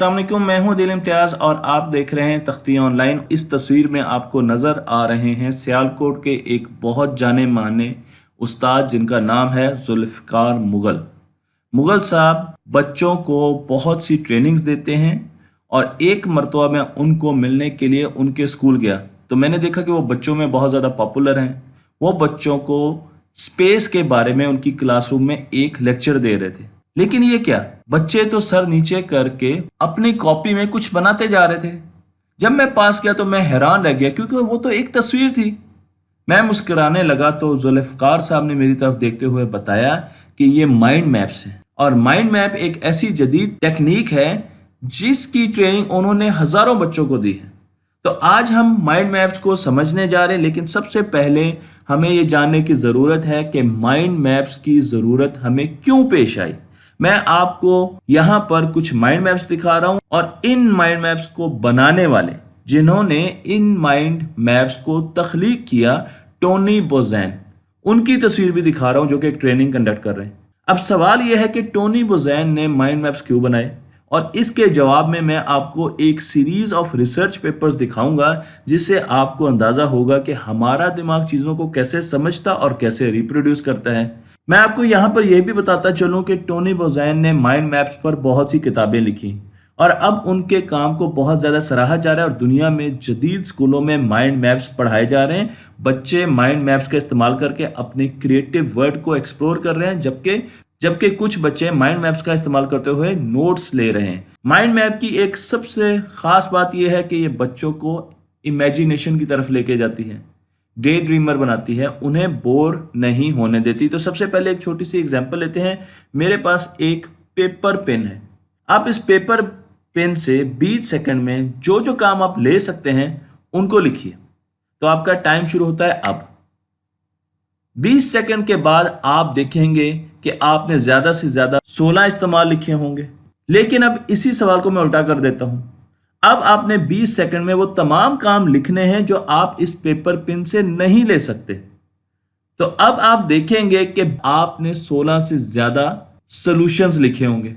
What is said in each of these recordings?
अस्सलाम वालेकुम, मैं हूं दिल इम्तियाज़ और आप देख रहे हैं तख्ती ऑनलाइन। इस तस्वीर में आपको नज़र आ रहे हैं सियालकोट के एक बहुत जाने माने उस्ताद जिनका नाम है जुल्फ़िकार मुग़ल। मुग़ल साहब बच्चों को बहुत सी ट्रेनिंग्स देते हैं और एक मरतबा मैं उनको मिलने के लिए उनके स्कूल गया तो मैंने देखा कि वो बच्चों में बहुत ज़्यादा पॉपुलर हैं। वो बच्चों को स्पेस के बारे में उनकी क्लासरूम में एक लेक्चर दे रहे थे, लेकिन ये क्या, बच्चे तो सर नीचे करके अपनी कॉपी में कुछ बनाते जा रहे थे। जब मैं पास किया तो मैं हैरान रह गया क्योंकि वो तो एक तस्वीर थी। मैं मुस्कुराने लगा तो जुल्फ़िकार साहब ने मेरी तरफ देखते हुए बताया कि ये माइंड मैप्स हैं और माइंड मैप एक ऐसी जदीद टेक्निक है जिसकी ट्रेनिंग उन्होंने हजारों बच्चों को दी है। तो आज हम माइंड मैप्स को समझने जा रहे हैं, लेकिन सबसे पहले हमें ये जानने की ज़रूरत है कि माइंड मैप्स की ज़रूरत हमें क्यों पेश आई। मैं आपको यहाँ पर कुछ माइंड मैप्स दिखा रहा हूँ और इन माइंड मैप्स को बनाने वाले जिन्होंने इन माइंड मैप्स को तख्लीक किया, टोनी बोज़ैन, उनकी तस्वीर भी दिखा रहा हूँ जो कि एक ट्रेनिंग कंडक्ट कर रहे हैं। अब सवाल यह है कि टोनी बोज़ैन ने माइंड मैप्स क्यों बनाए, और इसके जवाब में मैं आपको एक सीरीज ऑफ रिसर्च पेपर्स दिखाऊंगा जिससे आपको अंदाजा होगा कि हमारा दिमाग चीज़ों को कैसे समझता और कैसे रिप्रोड्यूस करता है। मैं आपको यहाँ पर यह भी बताता चलूँ कि टोनी बोज़ैन ने माइंड मैप्स पर बहुत सी किताबें लिखी और अब उनके काम को बहुत ज़्यादा सराहा जा रहा है और दुनिया में जदीद स्कूलों में माइंड मैप्स पढ़ाए जा रहे हैं। बच्चे माइंड मैप्स का इस्तेमाल करके अपने क्रिएटिव वर्ड को एक्सप्लोर कर रहे हैं, जबकि कुछ बच्चे माइंड मैप्स का इस्तेमाल करते हुए नोट्स ले रहे हैं। माइंड मैप की एक सबसे खास बात यह है कि ये बच्चों को इमेजिनेशन की तरफ लेके जाती है, डे ड्रीमर बनाती है, उन्हें बोर नहीं होने देती। तो सबसे पहले एक छोटी सी एग्जांपल लेते हैं। मेरे पास एक पेपर पेन है। आप इस पेपर पेन से 20 सेकंड में जो जो काम आप ले सकते हैं उनको लिखिए। तो आपका टाइम शुरू होता है अब। 20 सेकंड के बाद आप देखेंगे कि आपने ज्यादा से ज्यादा 16 इस्तेमाल लिखे होंगे। लेकिन अब इसी सवाल को मैं उल्टा कर देता हूं। अब आपने 20 सेकंड में वो तमाम काम लिखने हैं जो आप इस पेपर पेन से नहीं ले सकते। तो अब आप देखेंगे कि आपने 16 से ज्यादा सॉल्यूशंस लिखे होंगे,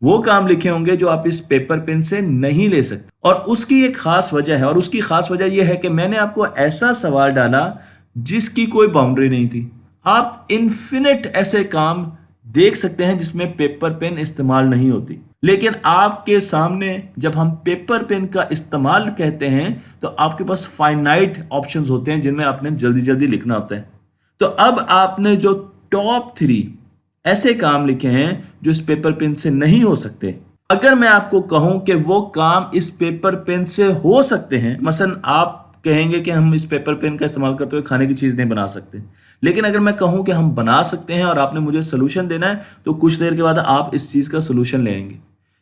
वो काम लिखे होंगे जो आप इस पेपर पेन से नहीं ले सकते। और उसकी एक खास वजह है, और उसकी खास वजह यह है कि मैंने आपको ऐसा सवाल डाला जिसकी कोई बाउंड्री नहीं थी। आप इन्फिनिट ऐसे काम देख सकते हैं जिसमें पेपर पेन इस्तेमाल नहीं होती, लेकिन आपके सामने जब हम पेपर पेन का इस्तेमाल कहते हैं तो आपके पास फाइनाइट ऑप्शंस होते हैं जिनमें आपने जल्दी जल्दी लिखना होता है। तो अब आपने जो टॉप 3 ऐसे काम लिखे हैं जो इस पेपर पेन से नहीं हो सकते, अगर मैं आपको कहूं कि वो काम इस पेपर पेन से हो सकते हैं, मसलन आप कहेंगे कि हम इस पेपर पेन का इस्तेमाल करते हुए खाने की चीज़ नहीं बना सकते, लेकिन अगर मैं कहूं कि हम बना सकते हैं और आपने मुझे सोल्यूशन देना है तो कुछ देर के बाद आप इस चीज़ का सोल्यूशन ले आएंगे।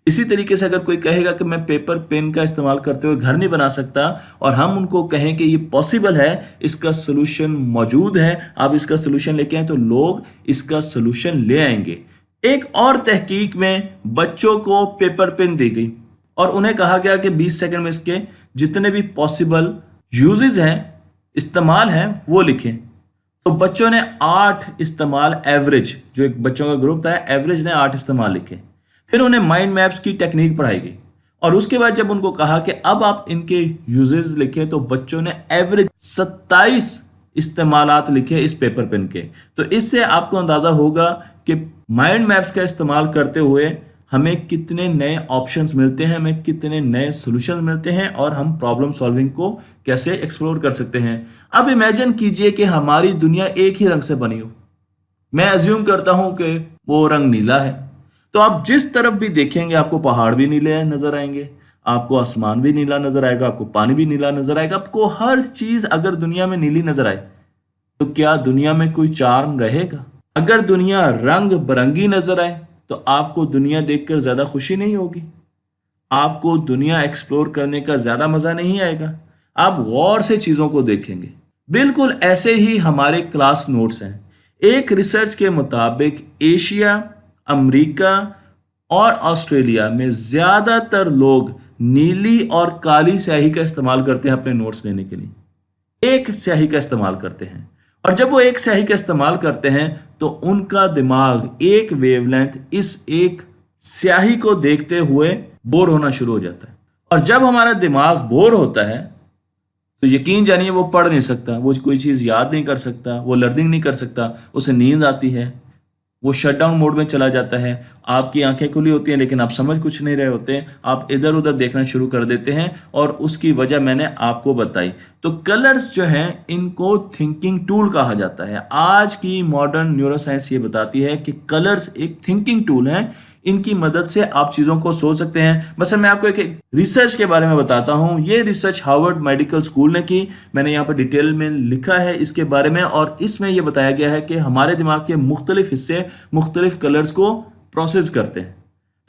इसी तरीके से अगर कोई कहेगा कि मैं पेपर पेन का इस्तेमाल करते हुए घर नहीं बना सकता और हम उनको कहें कि ये पॉसिबल है, इसका सोल्यूशन मौजूद है, आप इसका सोल्यूशन लेके आए, तो लोग इसका सोल्यूशन ले आएंगे। एक और तहकीक में बच्चों को पेपर पेन दी गई और उन्हें कहा गया कि 20 सेकंड में इसके जितने भी पॉसिबल यूजेस हैं, इस्तेमाल हैं, वो लिखें। तो बच्चों ने 8 इस्तेमाल एवरेज, जो एक बच्चों का ग्रुप था एवरेज ने 8 इस्तेमाल लिखे। फिर उन्हें माइंड मैप्स की टेक्निक पढ़ाई गई और उसके बाद जब उनको कहा कि अब आप इनके यूजेस लिखें तो बच्चों ने एवरेज 27 इस्तेमालात लिखे इस पेपर पेन के। तो इससे आपको अंदाजा होगा कि माइंड मैप्स का इस्तेमाल करते हुए हमें कितने नए ऑप्शंस मिलते हैं, हमें कितने नए सॉल्यूशंस मिलते हैं और हम प्रॉब्लम सॉल्विंग को कैसे एक्सप्लोर कर सकते हैं। अब इमेजिन कीजिए कि हमारी दुनिया एक ही रंग से बनी हो। मैं अज्यूम करता हूं कि वो रंग नीला है, तो आप जिस तरफ भी देखेंगे आपको पहाड़ भी नीले नजर आएंगे, आपको आसमान भी नीला नजर आएगा, आपको पानी भी नीला नजर आएगा, आपको हर चीज अगर दुनिया में नीली नजर आए तो क्या दुनिया में कोई चार्म रहेगा? अगर दुनिया रंग बिरंगी नजर आए तो आपको दुनिया देखकर ज्यादा खुशी नहीं होगी, आपको दुनिया एक्सप्लोर करने का ज्यादा मजा नहीं आएगा, आप गौर से चीजों को देखेंगे। बिल्कुल ऐसे ही हमारे क्लास नोट्स हैं। एक रिसर्च के मुताबिक एशिया, अमेरिका और ऑस्ट्रेलिया में ज्यादातर लोग नीली और काली स्याही का इस्तेमाल करते हैं अपने नोट्स लेने के लिए। एक स्याही का इस्तेमाल करते हैं और जब वो एक स्याही का इस्तेमाल करते हैं तो उनका दिमाग एक वेवलेंथ इस एक स्याही को देखते हुए बोर होना शुरू हो जाता है। और जब हमारा दिमाग बोर होता है तो यकीन जानिए वो पढ़ नहीं सकता, वो कोई चीज़ याद नहीं कर सकता, वो लर्निंग नहीं कर सकता, उसे नींद आती है, वो शटडाउन मोड में चला जाता है। आपकी आंखें खुली होती हैं लेकिन आप समझ कुछ नहीं रहे होते हैं, आप इधर उधर देखना शुरू कर देते हैं और उसकी वजह मैंने आपको बताई। तो कलर्स जो हैं इनको थिंकिंग टूल कहा जाता है। आज की मॉडर्न न्यूरोसाइंस ये बताती है कि कलर्स एक थिंकिंग टूल हैं, इनकी मदद से आप चीज़ों को सोच सकते हैं। बस मैं आपको एक रिसर्च के बारे में बताता हूँ। ये रिसर्च हार्वर्ड मेडिकल स्कूल ने की, मैंने यहाँ पर डिटेल में लिखा है इसके बारे में, और इसमें यह बताया गया है कि हमारे दिमाग के मुख्तलिफ हिस्से मुख्तलिफ कलर्स को प्रोसेस करते हैं।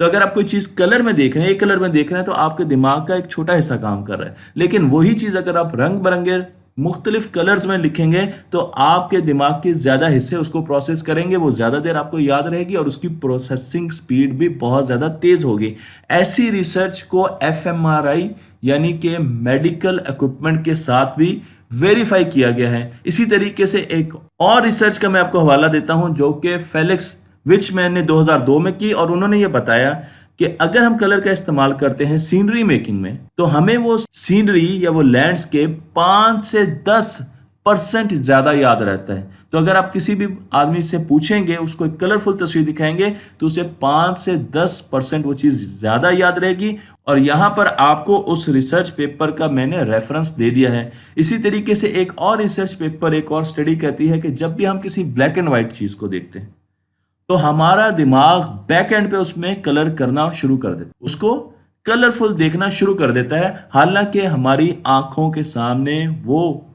तो अगर आप कोई चीज़ कलर में देख रहे हैं, एक कलर में देख रहे हैं, तो आपके दिमाग का एक छोटा हिस्सा काम कर रहा है। लेकिन वही चीज़ अगर आप रंग बिरंगे मुख्तलिफ कलर्स में लिखेंगे तो आपके दिमाग के ज़्यादा हिस्से उसको प्रोसेस करेंगे, वो ज़्यादा देर आपको याद रहेगी और उसकी प्रोसेसिंग स्पीड भी बहुत ज़्यादा तेज़ होगी। ऐसी रिसर्च को एफएमआरआई यानी कि मेडिकल इक्विपमेंट के साथ भी वेरीफाई किया गया है। इसी तरीके से एक और रिसर्च का मैं आपको हवाला देता हूं जो कि फेलिक्स विचमैन ने 2002 में की, और उन्होंने ये बताया कि अगर हम कलर का इस्तेमाल करते हैं सीनरी मेकिंग में तो हमें वो सीनरी या वो लैंडस्केप 5 से 10% ज्यादा याद रहता है। तो अगर आप किसी भी आदमी से पूछेंगे, उसको एक कलरफुल तस्वीर दिखाएंगे तो उसे 5 से 10% वो चीज ज्यादा याद रहेगी। और यहां पर आपको उस रिसर्च पेपर का मैंने रेफरेंस दे दिया है। इसी तरीके से एक और रिसर्च पेपर, एक और स्टडी कहती है कि जब भी हम किसी ब्लैक एंड व्हाइट चीज को देखते हैं तो हमारा दिमाग बैक एंड पे उसमें कलर करना शुरू कर देता है, उसको कलरफुल देखना शुरू कर देता है। हालांकि हमारी आंखों के सामने वो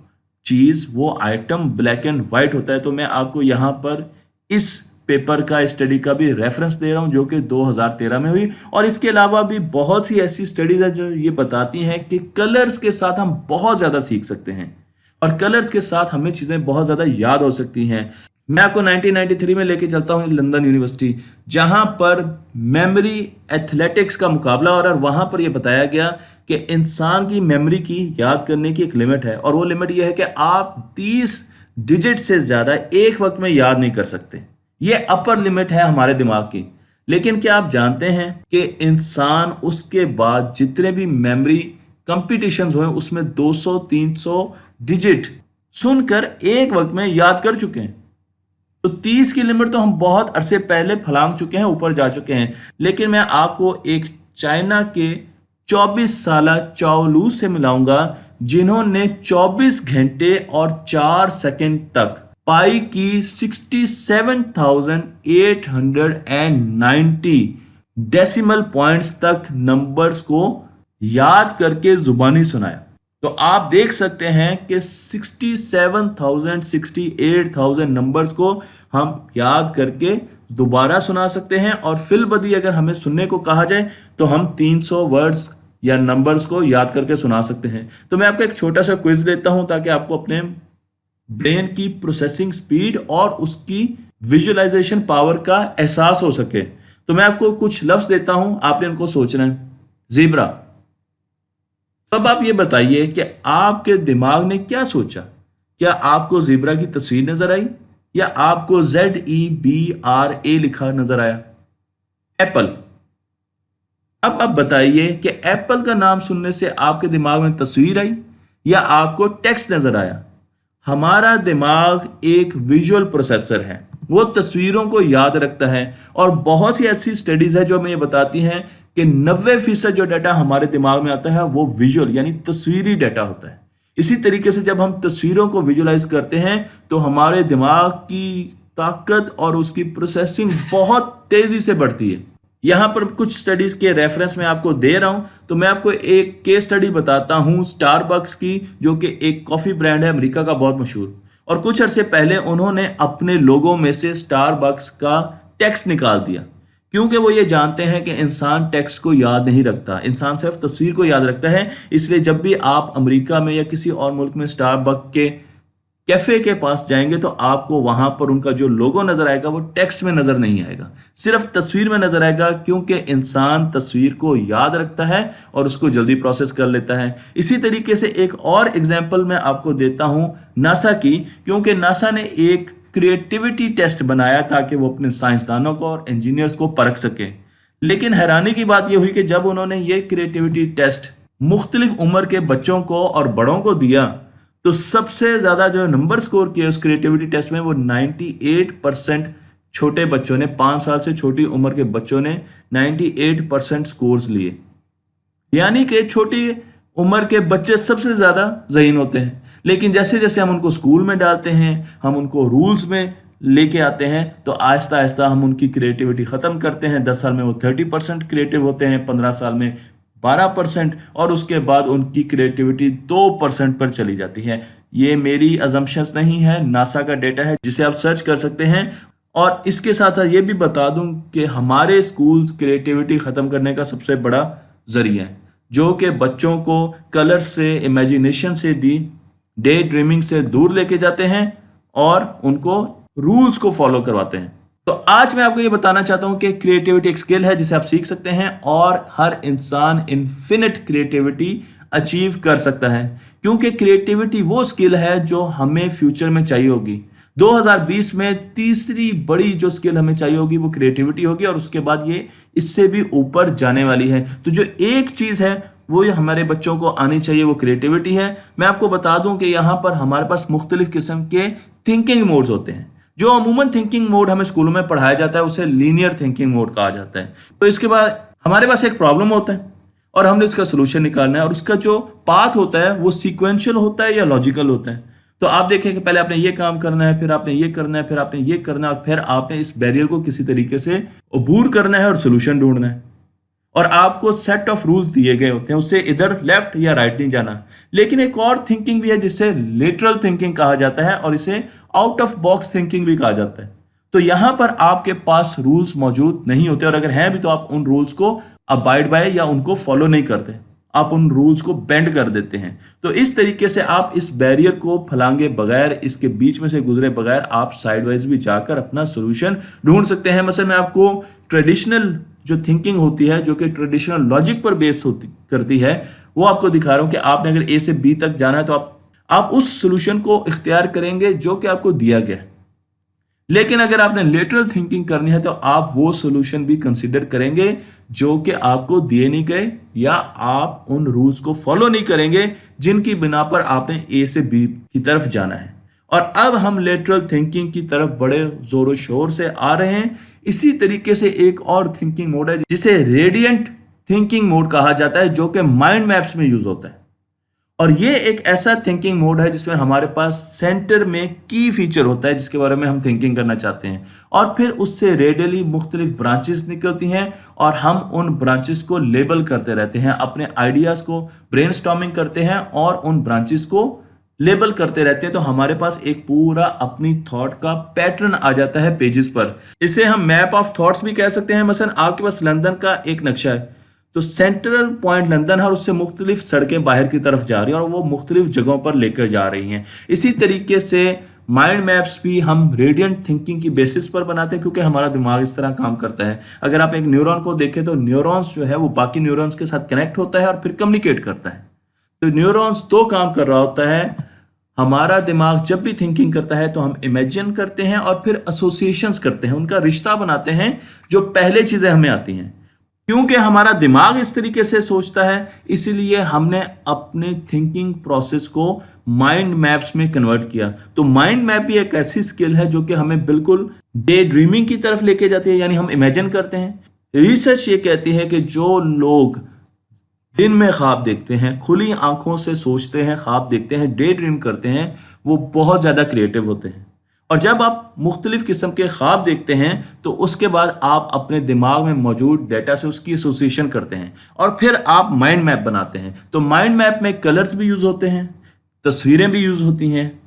चीज, वो आइटम ब्लैक एंड व्हाइट होता है। तो मैं आपको यहां पर इस पेपर का, स्टडी का भी रेफरेंस दे रहा हूं जो कि 2013 में हुई। और इसके अलावा भी बहुत सी ऐसी स्टडीज है जो ये बताती हैं कि कलर्स के साथ हम बहुत ज्यादा सीख सकते हैं और कलर्स के साथ हमें चीजें बहुत ज्यादा याद हो सकती हैं। मैं आपको 1993 में लेके चलता हूँ लंदन यूनिवर्सिटी, जहां पर मेमोरी एथलेटिक्स का मुकाबला हो रहा है। और वहां पर यह बताया गया कि इंसान की मेमोरी की याद करने की एक लिमिट है, और वो लिमिट यह है कि आप 30 डिजिट से ज्यादा एक वक्त में याद नहीं कर सकते। ये अपर लिमिट है हमारे दिमाग की। लेकिन क्या आप जानते हैं कि इंसान उसके बाद जितने भी मेमोरी कंपटीशंस हुए उसमें 200-300 डिजिट सुनकर एक वक्त में याद कर चुके हैं। तो 30 की लिमिट तो हम बहुत अरसे पहले फलांग चुके हैं, ऊपर जा चुके हैं। लेकिन मैं आपको एक चाइना के 24 साला चाओलू से मिलाऊंगा जिन्होंने 24 घंटे और 4 सेकंड तक पाई की 67,890 डेसिमल पॉइंट्स तक नंबर्स को याद करके जुबानी सुनाया। तो आप देख सकते हैं कि 67,000 68,000 नंबर्स को हम याद करके दोबारा सुना सकते हैं। और फिल बदी अगर हमें सुनने को कहा जाए तो हम 300 वर्ड्स या नंबर्स को याद करके सुना सकते हैं। तो मैं आपको एक छोटा सा क्विज लेता हूं ताकि आपको अपने ब्रेन की प्रोसेसिंग स्पीड और उसकी विजुअलाइजेशन पावर का एहसास हो सके। तो मैं आपको कुछ लफ्ज देता हूं, आपने उनको सोचना है। ज़ेब्रा। अब आप ये बताइए कि आपके दिमाग ने क्या सोचा। क्या आपको ज़ेब्रा की तस्वीर नजर आई या आपको ZEBRA लिखा नजर आया? एप्पल। अब आप बताइए कि एप्पल का नाम सुनने से आपके दिमाग में तस्वीर आई या आपको टेक्स्ट नजर आया? हमारा दिमाग एक विजुअल प्रोसेसर है, वो तस्वीरों को याद रखता है। और बहुत सी ऐसी स्टडीज है जो हमें ये बताती हैं कि 90% जो डाटा हमारे दिमाग में आता है वो विजुअल यानी तस्वीरी डाटा होता है। इसी तरीके से जब हम तस्वीरों को विजुअलाइज करते हैं तो हमारे दिमाग की ताकत और उसकी प्रोसेसिंग बहुत तेजी से बढ़ती है। यहां पर कुछ स्टडीज के रेफरेंस में आपको दे रहा हूं। तो मैं आपको एक केस स्टडी बताता हूं स्टारबक्स की, जो कि एक कॉफी ब्रांड है अमेरिका का बहुत मशहूर। और कुछ अरसे पहले उन्होंने अपने लोगों में से स्टारबक्स का टेक्स्ट निकाल दिया, क्योंकि वो ये जानते हैं कि इंसान टेक्स्ट को याद नहीं रखता, इंसान सिर्फ तस्वीर को याद रखता है। इसलिए जब भी आप अमेरिका में या किसी और मुल्क में स्टारबक्स के कैफे के पास जाएंगे तो आपको वहां पर उनका जो लोगो नजर आएगा वो टेक्स्ट में नजर नहीं आएगा, सिर्फ तस्वीर में नजर आएगा, क्योंकि इंसान तस्वीर को याद रखता है और उसको जल्दी प्रोसेस कर लेता है। इसी तरीके से एक और एग्जांपल मैं आपको देता हूं नासा की, क्योंकि नासा ने एक क्रिएटिविटी टेस्ट बनाया ताकि वो अपने साइंसदानों को और इंजीनियर्स को परख सके। लेकिन हैरानी की बात यह हुई कि जब उन्होंने ये क्रिएटिविटी टेस्ट मुख्तलिफ उम्र के बच्चों को और बड़ों को दिया, तो सबसे ज़्यादा जो नंबर स्कोर किए उस क्रिएटिविटी टेस्ट में वो 98% छोटे बच्चों ने, 5 साल से छोटी उम्र के बच्चों ने 98% स्कोर्स लिए। यानी कि छोटी उम्र के बच्चे सबसे ज़्यादा ज़हीन होते हैं, लेकिन जैसे जैसे हम उनको स्कूल में डालते हैं, हम उनको रूल्स में लेके आते हैं, तो आहिस्ता आहिस्ता हम उनकी क्रिएटिविटी ख़त्म करते हैं। 10 साल में वो 30% क्रिएटिव होते हैं, 15 साल में 12%, और उसके बाद उनकी क्रिएटिविटी 2% पर चली जाती है। ये मेरी अजम्पशंस नहीं है, नासा का डेटा है जिसे आप सर्च कर सकते हैं। और इसके साथ साथ ये भी बता दूं कि हमारे स्कूल्स क्रिएटिविटी ख़त्म करने का सबसे बड़ा जरिया है, जो कि बच्चों को कलर से, इमेजिनेशन से, डे ड्रीमिंग से दूर लेके जाते हैं और उनको रूल्स को फॉलो करवाते हैं। तो आज मैं आपको ये बताना चाहता हूं कि क्रिएटिविटी एक स्किल है जिसे आप सीख सकते हैं, और हर इंसान इन्फिनिट क्रिएटिविटी अचीव कर सकता है, क्योंकि क्रिएटिविटी वो स्किल है जो हमें फ्यूचर में चाहिए होगी। 2020 में तीसरी बड़ी जो स्किल हमें चाहिए होगी वो क्रिएटिविटी होगी, और उसके बाद ये इससे भी ऊपर जाने वाली है। तो जो एक चीज़ है वो हमारे बच्चों को आनी चाहिए, वो क्रिएटिविटी है। मैं आपको बता दूं कि यहाँ पर हमारे पास मुख्तलिफ किस्म के थिंकिंग मोड्स होते हैं। जो अमूमन थिंकिंग मोड हमें स्कूलों में पढ़ाया जाता है उसे लीनियर थिंकिंग मोड कहा जाता है। तो इसके बाद हमारे पास एक प्रॉब्लम होता है और हमने इसका सोल्यूशन निकालना है, और उसका जो पाथ होता है वो सीक्वेंशियल होता है या लॉजिकल होता है। तो आप देखें कि पहले आपने ये काम करना है, फिर आपने ये करना है, फिर आपने ये करना है, और फिर आपने इस बैरियर को किसी तरीके से अबूर करना है और सोल्यूशन ढूंढना है। और आपको सेट ऑफ रूल्स दिए गए होते हैं, उससे इधर लेफ्ट या राइट नहीं जाना। लेकिन एक और थिंकिंग भी है जिसे लेटरल थिंकिंग कहा जाता है, और इसे आउट ऑफ बॉक्स थिंकिंग भी कहा जाता है। तो यहां पर आपके पास रूल्स मौजूद नहीं होते, और अगर हैं भी तो आप उन रूल्स को अबाइड बाय या उनको फॉलो नहीं करते, आप उन रूल्स को बेंड कर देते हैं। तो इस तरीके से आप इस बैरियर को फलांगे बगैर, इसके बीच में से गुजरे बगैर, आप साइडवाइज भी जाकर अपना सोल्यूशन ढूंढ सकते हैं। मतलब मैं आपको ट्रेडिशनल जो थिंकिंग होती है, जो कि ट्रेडिशनल लॉजिक पर बेस करती है, वो आपको दिखा रहा हूं कि आपने अगर ए से बी तक जाना है तो आप उस सोल्यूशन को इख्तियार करेंगे जो कि आपको दिया गया है। लेकिन अगर आपने लेटरल थिंकिंग करनी है तो आप वो सोल्यूशन भी कंसीडर करेंगे जो कि आपको दिए नहीं गए, या आप उन रूल्स को फॉलो नहीं करेंगे जिनकी बिना पर आपने ए से बी की तरफ जाना है। और अब हम लेटरल थिंकिंग की तरफ बड़े जोरों शोर से आ रहे हैं। इसी तरीके से एक और थिंकिंग मोड है जिसे रेडियंट थिंकिंग मोड कहा जाता है, जो कि माइंड मैप्स में यूज होता है। और ये एक ऐसा थिंकिंग मोड है जिसमें हमारे पास सेंटर में की फीचर होता है जिसके बारे में हम थिंकिंग करना चाहते हैं, और फिर उससे रेडियली मुख्तलिफ ब्रांचेस निकलती हैं, और हम उन ब्रांचेस को लेबल करते रहते हैं, अपने आइडियाज को ब्रेनस्टॉर्मिंग करते हैं और उन ब्रांचेस को लेबल करते रहते हैं। तो हमारे पास एक पूरा अपनी थॉट का पैटर्न आ जाता है पेजेस पर। इसे हम मैप ऑफ थॉट्स भी कह सकते हैं। मसलन आपके पास लंदन का एक नक्शा है, तो सेंट्रल पॉइंट लंदन है और उससे मुख्तलिफ सड़कें बाहर की तरफ जा रही हैं और वो मुख्तलिफ जगहों पर लेकर जा रही हैं। इसी तरीके से माइंड मैप्स भी हम रेडियंट थिंकिंग की बेसिस पर बनाते हैं, क्योंकि हमारा दिमाग इस तरह काम करता है। अगर आप एक न्यूरॉन को देखें तो न्यूरॉन्स जो है वो बाकी न्यूरॉन्स के साथ कनेक्ट होता है और फिर कम्युनिकेट करता है। तो न्यूरॉन्स दो काम कर रहा होता है। हमारा दिमाग जब भी थिंकिंग करता है तो हम इमेजिन करते हैं और फिर एसोसिएशंस करते हैं, उनका रिश्ता बनाते हैं जो पहले चीजें हमें आती हैं। क्योंकि हमारा दिमाग इस तरीके से सोचता है, इसीलिए हमने अपने थिंकिंग प्रोसेस को माइंड मैप्स में कन्वर्ट किया। तो माइंड मैप भी एक ऐसी स्किल है जो कि हमें बिल्कुल डे ड्रीमिंग की तरफ लेके जाती है, यानी हम इमेजिन करते हैं। रिसर्च ये कहती है कि जो लोग दिन में ख्वाब देखते हैं, खुली आंखों से सोचते हैं, ख्वाब देखते हैं, डे ड्रीम करते हैं, वो बहुत ज़्यादा क्रिएटिव होते हैं। और जब आप मुख्तलिफ किस्म के ख्वाब देखते हैं तो उसके बाद आप अपने दिमाग में मौजूद डेटा से उसकी एसोसिएशन करते हैं और फिर आप माइंड मैप बनाते हैं। तो माइंड मैप में कलर्स भी यूज़ होते हैं, तस्वीरें भी यूज़ होती हैं,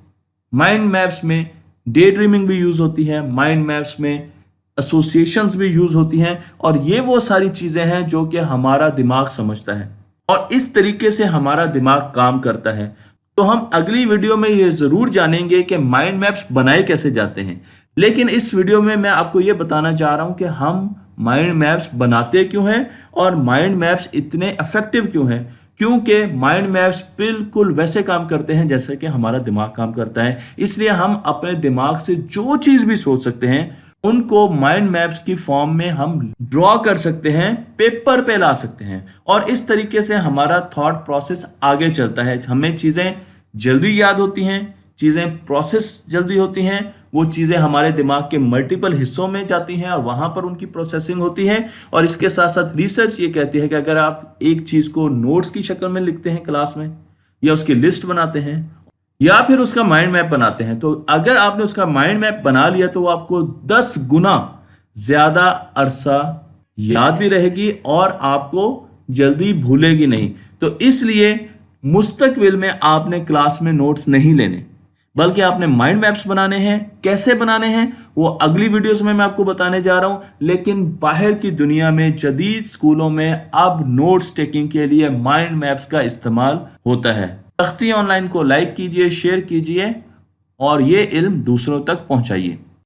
माइंड मैप्स में डे ड्रीमिंग भी यूज़ होती है, माइंड मैप्स में एसोसिएशंस भी यूज़ होती हैं। और ये वो सारी चीज़ें हैं जो कि हमारा दिमाग समझता है और इस तरीके से हमारा दिमाग काम करता है। तो हम अगली वीडियो में ये ज़रूर जानेंगे कि माइंड मैप्स बनाए कैसे जाते हैं। लेकिन इस वीडियो में मैं आपको ये बताना चाह रहा हूँ कि हम माइंड मैप्स बनाते क्यों हैं और माइंड मैप्स इतने इफेक्टिव क्यों हैं। क्योंकि माइंड मैप्स बिल्कुल वैसे काम करते हैं जैसे कि हमारा दिमाग काम करता है। इसलिए हम अपने दिमाग से जो चीज़ भी सोच सकते हैं उनको माइंड मैप्स की फॉर्म में हम ड्रॉ कर सकते हैं, पेपर पे ला सकते हैं, और इस तरीके से हमारा थॉट प्रोसेस आगे चलता है। हमें चीज़ें जल्दी याद होती हैं, चीज़ें प्रोसेस जल्दी होती हैं, वो चीज़ें हमारे दिमाग के मल्टीपल हिस्सों में जाती हैं और वहाँ पर उनकी प्रोसेसिंग होती है। और इसके साथ साथ रिसर्च ये कहती है कि अगर आप एक चीज़ को नोट्स की शक्ल में लिखते हैं क्लास में, या उसकी लिस्ट बनाते हैं, या फिर उसका माइंड मैप बनाते हैं, तो अगर आपने उसका माइंड मैप बना लिया तो वो आपको 10 गुना ज्यादा अरसा याद भी रहेगी और आपको जल्दी भूलेगी नहीं। तो इसलिए मुस्तकबिल में आपने क्लास में नोट्स नहीं लेने, बल्कि आपने माइंड मैप्स बनाने हैं। कैसे बनाने हैं वो अगली वीडियोस में मैं आपको बताने जा रहा हूं। लेकिन बाहर की दुनिया में जदीद स्कूलों में अब नोट्स टेकिंग के लिए माइंड मैप्स का इस्तेमाल होता है। तख्ती ऑनलाइन को लाइक कीजिए, शेयर कीजिए और ये इल्म दूसरों तक पहुंचाइए।